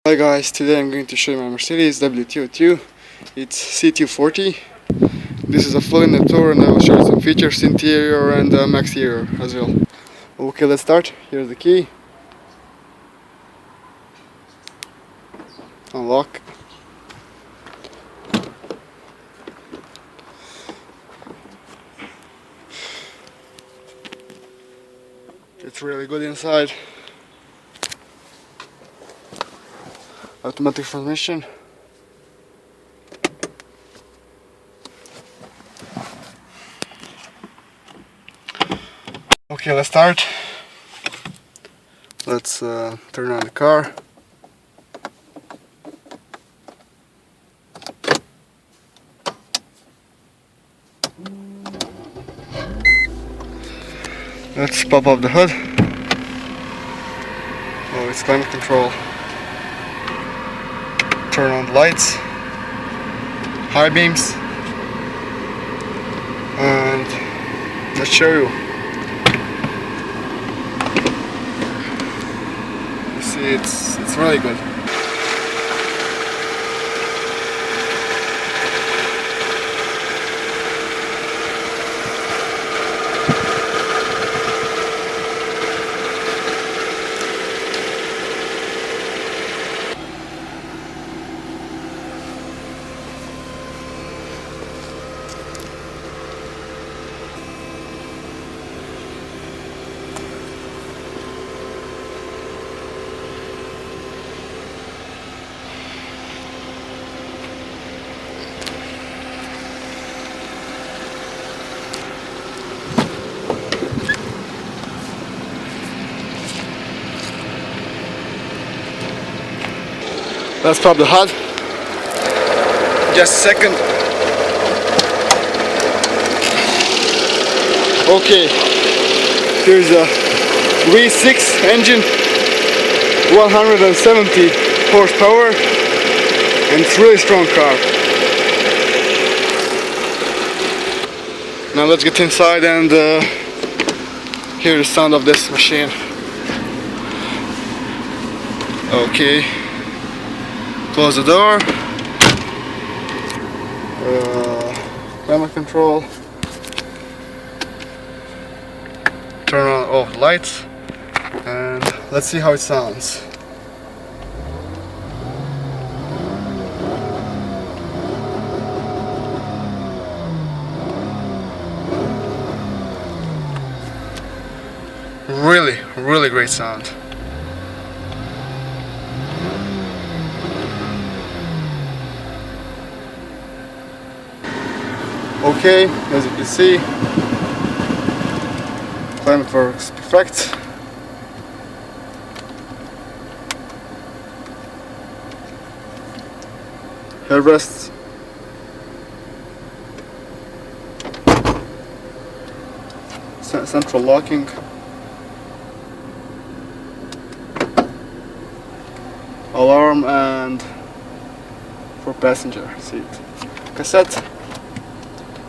Hi guys, today I'm going to show you my Mercedes W202. It's c240. This is a full in the tour and I will show you some features, interior and exterior as well. Okay, let's start. Here's the key. Unlock. It's really good inside. Automatic transmission. Okay, let's start. Let's turn on the car. Let's pop up the hood. Oh, it's climate control. Turn on the lights, high beams, and let's show you. You see, it's really good. Let's pop the hood. Just a second. Okay, here's a V6 engine, 170 horsepower, and it's a really strong car. Now let's get inside and hear the sound of this machine. Okay. Close the door, climate control, turn on all the lights, and let's see how it sounds. Really great sound. Okay, as you can see, climate works perfect. Headrests, central locking, alarm, and for passenger seat cassette,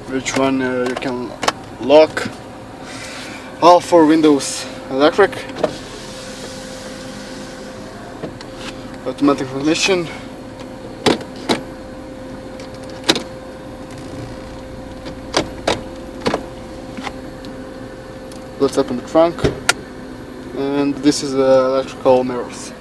which one you can lock. All four windows electric, automatic transmission, let's open the trunk, and this is the electrical mirrors.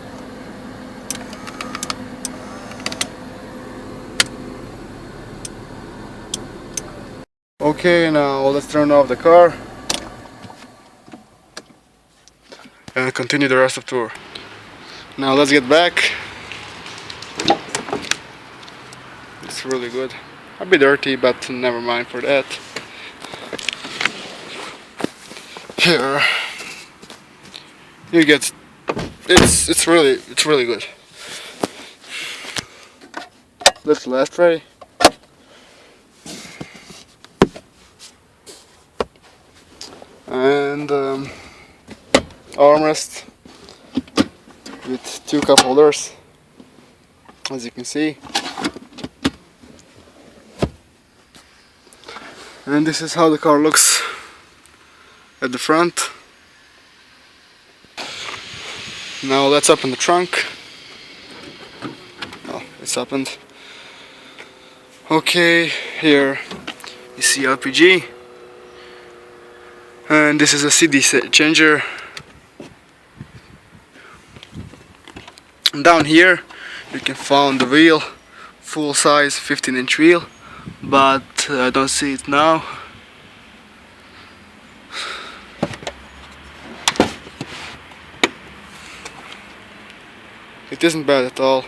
Okay, now let's turn off the car and continue the rest of the tour. Now let's get back. It's really good. A bit dirty, but never mind for that. Here you get it's really good. Lift the last tray. And armrest with two cup holders, as you can see. And this is how the car looks at the front. Now let's open the trunk it's happened. Okay, here you see LPG, and this is a CD changer. And down here you can find the wheel, full size 15-inch wheel, but I don't see it now. It isn't bad at all.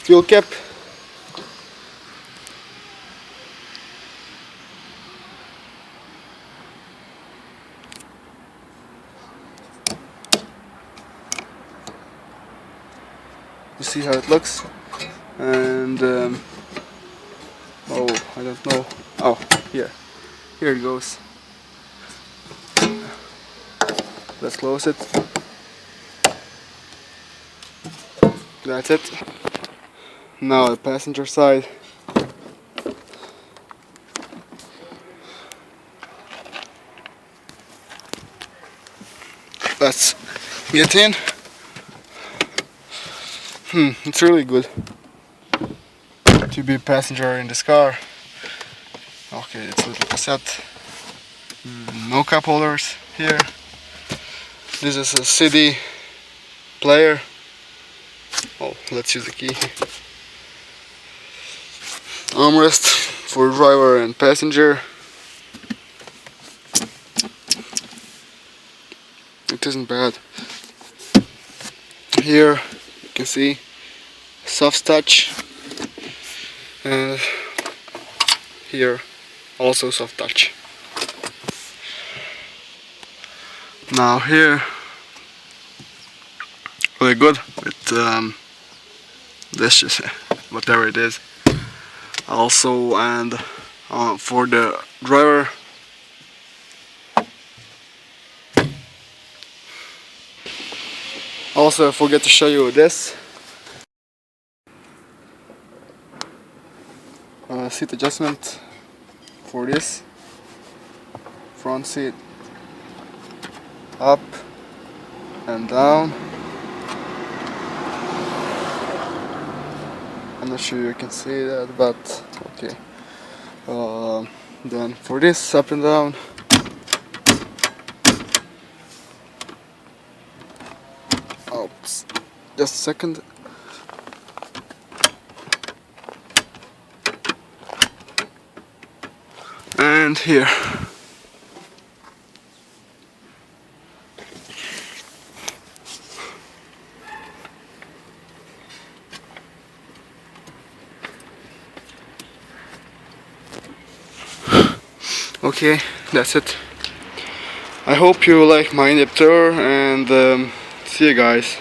Fuel cap. You see how it looks, and oh, I don't know. Oh, here it goes. Let's close it. That's it. Now the passenger side. Let's get in. It's really good to be a passenger in this car. Okay, it's a little cassette. No cup holders here. This is a CD player. Oh, let's use the key. Armrest for driver and passenger. It isn't bad. Here you can see soft touch, and here also soft touch. Now here, really good with this is whatever it is. Also, and for the driver, also I forget to show you this seat adjustment for this front seat, up and down. I'm not sure you can see that, but okay. Then for this, up and down. Oops, just a second. And here. Okay, that's it. I hope you like my in-depth tour, and see you guys.